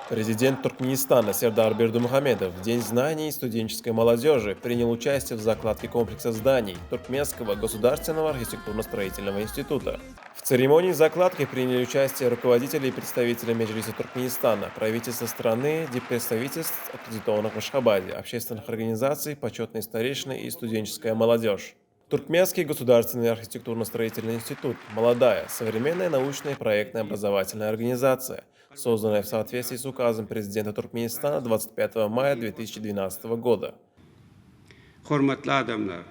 Президент Туркменистана Сердар Бердымухамедов в День знаний и студенческой молодежи принял участие в закладке комплекса зданий Туркменского государственного архитектурно-строительного института. В церемонии закладки приняли участие руководители и представители Меджлиса Туркменистана, правительства страны, диппредставительств, аккредитованных в Ашхабаде, общественных организаций, почетные старейшины и студенческая молодежь. Туркменский государственный архитектурно-строительный институт – молодая, современная научная и проектная образовательная организация, созданная в соответствии с указом президента Туркменистана 25 мая 2012 года. Hormatly adamlar,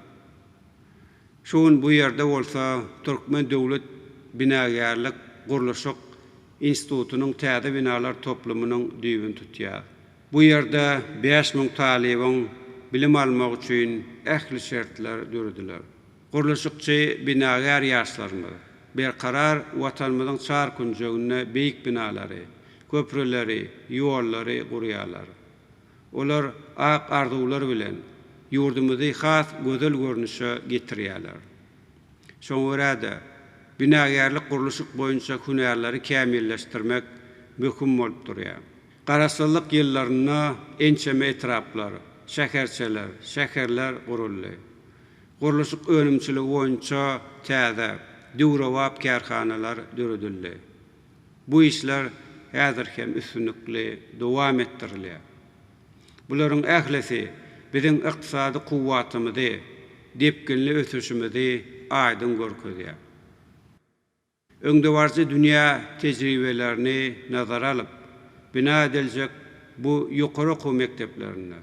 şuň bu ýerde bolsa Türkmen Döwlet Binagarlyk Gurulşyk Institutunyň täze binalar toplumynyň düýbüni tutýar. Bu ýerde 5000 talibiň bilim almak üçin ähli şertler döredilər. Gurulşykçy binagar ýaşlarymyz berkarar watanymyzyň çarkynjygyny beýik binalary, köprüleri, ýollary gurýarlar. Olar ak arzuwlar bilen yurdumuzy has gözel görnüşe getirýärler. Şoňa binagarlyk gurulşyk boýunça hünärleri kämilleşdirmek möhüm bolup durýar. Garaşsyzlyk ýyllaryna ençeme etraplar, şäherçeler, şäherler guruldy. Gurulşyk önümçiligi boýunça täze, döwrewap kärhanalar döredildi. Bu işler häzir hem üstünlikli dowam etdirilýär. Bularyň ählisi biziň ykdysady kuwwatymyzy, depkinli ösüşimizi aýdyn görkezýär. Öňde dünýä tejribelerini nazara alyp, bina ediljek bu ýokary okuw mekdeplerine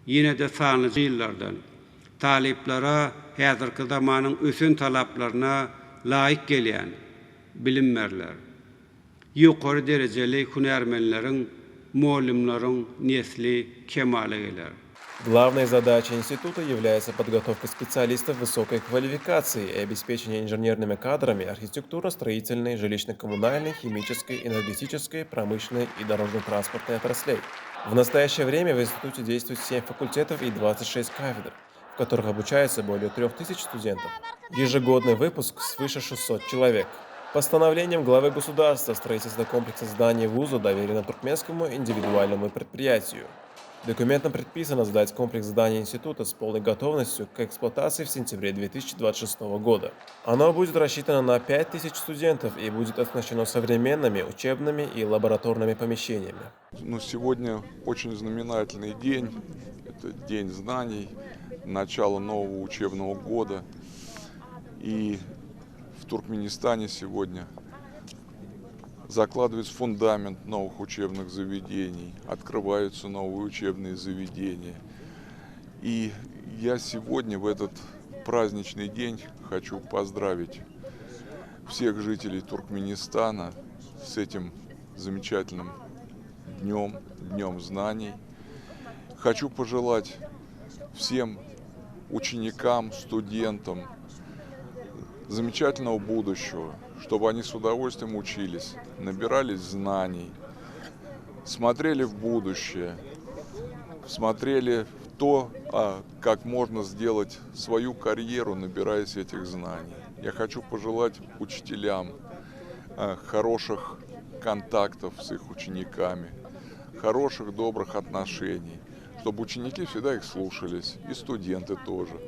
ýene-de sanly ýyllardan taliplara häzirki zamanyň ösün talaplaryna laýyk gelýän bilimmerler, ýokary derejeli hünärmenleriň, muallimlaryň nesli kemale geler. Главной задачей института является подготовка специалистов высокой квалификации и обеспечение инженерными кадрами архитектурно-строительной, жилищно-коммунальной, химической, энергетической, промышленной и дорожно-транспортной отраслей. В настоящее время в институте действует 7 факультетов и 26 кафедр, в которых обучается более 3000 студентов. Ежегодный выпуск свыше 600 человек. Постановлением главы государства строительство комплекса зданий вуза доверено туркменскому индивидуальному предприятию. Документом предписано сдать комплекс зданий института с полной готовностью к эксплуатации в сентябре 2026 года. Оно будет рассчитано на 5000 студентов и будет оснащено современными учебными и лабораторными помещениями. Сегодня очень знаменательный день. Это День знаний, начало нового учебного года. И в Туркменистане сегодня закладывается фундамент новых учебных заведений, открываются новые учебные заведения. И я сегодня, в этот праздничный день, хочу поздравить всех жителей Туркменистана с этим замечательным днем, Днем знаний. Хочу пожелать всем ученикам, студентам замечательного будущего, чтобы они с удовольствием учились, набирались знаний, смотрели в будущее, смотрели в то, как можно сделать свою карьеру, набираясь этих знаний. Я хочу пожелать учителям хороших контактов с их учениками, хороших, добрых отношений, чтобы ученики всегда их слушались, и студенты тоже.